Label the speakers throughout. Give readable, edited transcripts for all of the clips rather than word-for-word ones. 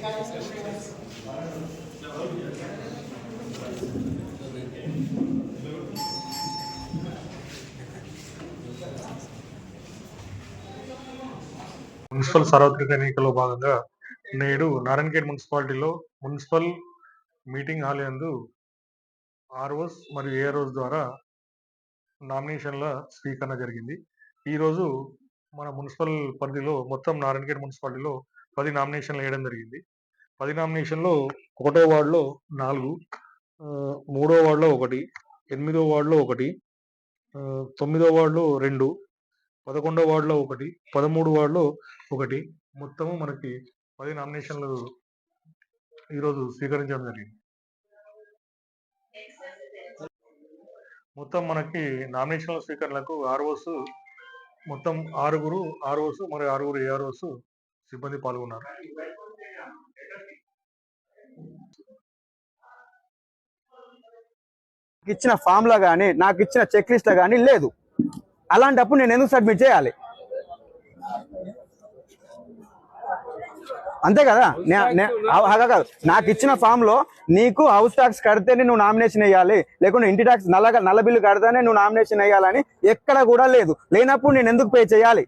Speaker 1: Municipal సార్వత్రిక ఎన్నికల్లో భాగంగా నేడు నారాయణఖేడ్ మున్సిపాలిటీలో మున్సిపల్ మీటింగ్ హాల్ యందు ఆర్ఓస్ మరియు ఏఆర్ఓస్ ద్వారా నామినేషన్ల స్వీకరణ జరిగింది. ఈరోజు మన మున్సిపల్ పరిధిలో మొత్తం నారాయణఖేడ్ మున్సిపాలిటీలో 10 నామినేషన్లు వేయడం జరిగింది. 10 నామినేషన్లో 1వ వార్డులో 4, 3వ వార్డులో 1, 8వ వార్డులో 1, 9వ వార్డులో 2, 11వ వార్డులో 1, 13 వార్డులో 1, మొత్తము మనకి 10 నామినేషన్లు ఈరోజు స్వీకరించడం జరిగింది. మొత్తం మనకి నామినేషన్ల స్వీకరణలకు ఆర్ఓస్ మొత్తం 6 ఆర్ఓస్ మరియు 6 ఏఆర్ఓస్ సిబ్బంది పాల్గొన్నారు.
Speaker 2: ఇచ్చిన ఫామ్ లో కానీ నాకు ఇచ్చిన చెక్ లిస్ట్ లో కానీ లేదు. అలాంటప్పుడు నేను ఎందుకు సబ్మిట్ చేయాలి? అంతే కదా. నాకు ఇచ్చిన ఫామ్ లో నీకు హౌస్ ట్యాక్స్ కడితేనే నువ్వు నామినేషన్ వేయాలి, లేకుంటే ఇంటి ట్యాక్స్ నల్ల బిల్లు కడితేనే నువ్వు నామినేషన్ వేయాలని ఎక్కడ కూడా లేదు. లేనప్పుడు నేను ఎందుకు పే చేయాలి?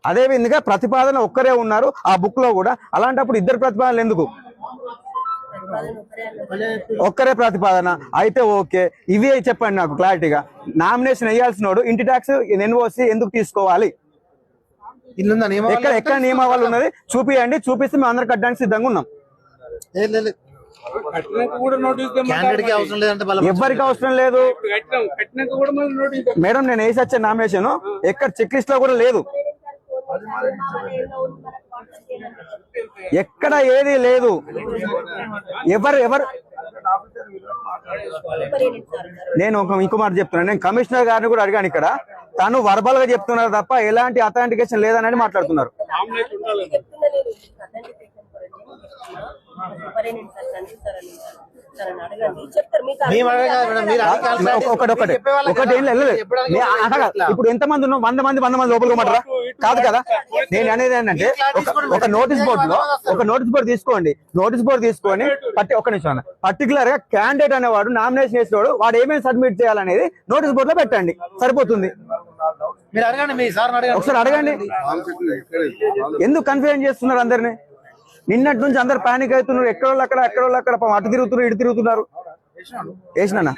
Speaker 2: అదే విధంగా ప్రతిపాదన ఒక్కరే ఉన్నారు ఆ బుక్ లో కూడా. అలాంటప్పుడు ఇద్దరు ప్రతిపాదనలు ఎందుకు? ఒక్కరే ప్రతిపాదన అయితే ఓకే. ఇవి చెప్పండి నాకు క్లారిటీగా. నామినేషన్ వేయాల్సినోడు ఇంటి ట్యాక్స్ ఎన్ఓసి ఎందుకు తీసుకోవాలి? ఎక్కడ నియమావళి ఉన్నది చూపియండి. చూపిస్తే మేము అందరు కట్టడానికి సిద్ధంగా ఉన్నాం. ఎవరికి అవసరం లేదు మేడం. నేను వేసి వచ్చే నామినేషన్ ఎక్కడ చెక్ లిస్ట్ లో కూడా లేదు, ఎక్కడ ఏది లేదు. ఎవరు నేను ఇంకో మాట చెప్తున్నాను. నేను కమిషనర్ గారిని కూడా అడిగాను. ఇక్కడ తను వర్బల్ గా చెప్తున్నారు తప్ప ఎలాంటి అథెంటికేషన్ లేదని మాట్లాడుతున్నారు. ఇప్పుడు ఎంతమంది ఉన్నాం? 100 మంది లోపలికి మాట్లాడరా? కాదు కదా. నేను అనేది ఏంటంటే ఒక నోటీస్ బోర్డు తీసుకోండి. నోటీస్ బోర్డు తీసుకొని ఒక నిమిషం పర్టికులర్ గా క్యాండిడేట్ అనేవాడు నామినేషన్ చేసేవాడు వాడు ఏమేమి సబ్మిట్ చేయాలనేది నోటీస్ బోర్డు లో పెట్టండి, సరిపోతుంది. ఒకసారి అడగండి. ఎందుకు కన్ఫ్యూజన్ చేస్తున్నారు అందరినీ? నిన్నటి నుంచి అందరు పానిక్ అవుతున్నారు. ఎక్కడోళ్ళు అక్కడ అటు తిరుగుతున్నారు, ఇటు తిరుగుతున్నారు. వేసినా